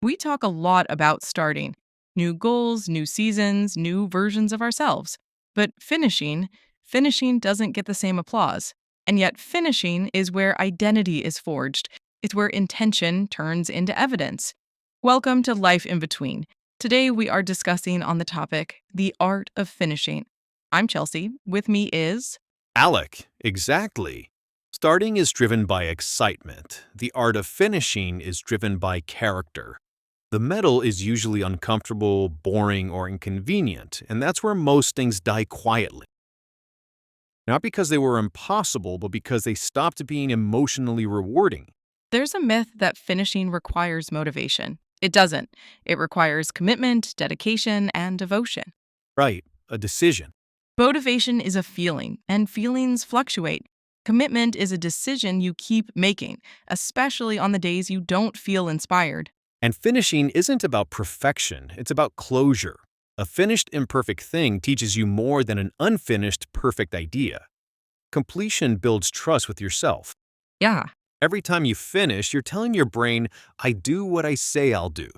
We talk a lot about starting new goals, new seasons, new versions of ourselves. But finishing doesn't get the same applause. And yet, finishing is where identity is forged. It's where intention turns into evidence. Welcome to Life in Between. Today, we are discussing on the topic, the art of finishing. I'm Chelsea. With me is. Alec, exactly. Starting is driven by excitement. The art of finishing is driven by character. The middle is usually uncomfortable, boring, or inconvenient, and that's where most things die quietly. Not because they were impossible, but because they stopped being emotionally rewarding. There's a myth that finishing requires motivation. It doesn't. It requires commitment, dedication, and devotion. Right, a decision. Motivation is a feeling, and feelings fluctuate. Commitment is a decision you keep making, especially on the days you don't feel inspired. And finishing isn't about perfection, it's about closure. A finished imperfect thing teaches you more than an unfinished perfect idea. Completion builds trust with yourself. Yeah, Every time you finish, you're telling your brain, I do what I say I'll do.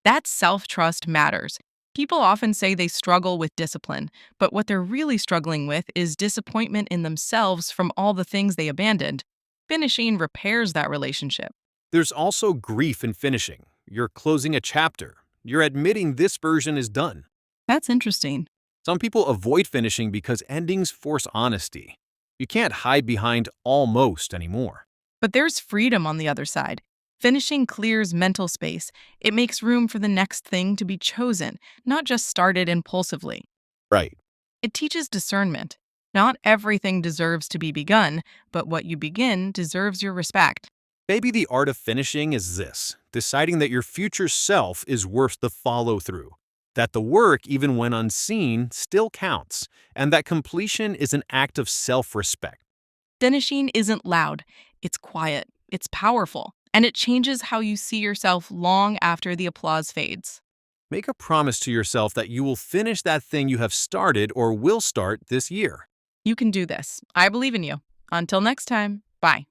that self trust matters. People often say they struggle with discipline, but what they're really struggling with is disappointment in themselves from all the things they abandoned. Finishing repairs that relationship. There's also grief in finishing. You're closing a chapter. You're admitting this version is done. That's interesting. Some people avoid finishing because endings force honesty. You can't hide behind almost anymore. But there's freedom on the other side. Finishing clears mental space. It makes room for the next thing to be chosen, not just started impulsively. Right. It teaches discernment. Not everything deserves to be begun, but what you begin deserves your respect. Maybe the art of finishing is this: deciding that your future self is worth the follow through, that the work, even when unseen, still counts, and that completion is an act of self respect. Finishing isn't loud, it's quiet, it's powerful, and it changes how you see yourself long after the applause fades. Make a promise to yourself that you will finish that thing you have started or will start this year. You can do this. I believe in you. Until next time, bye.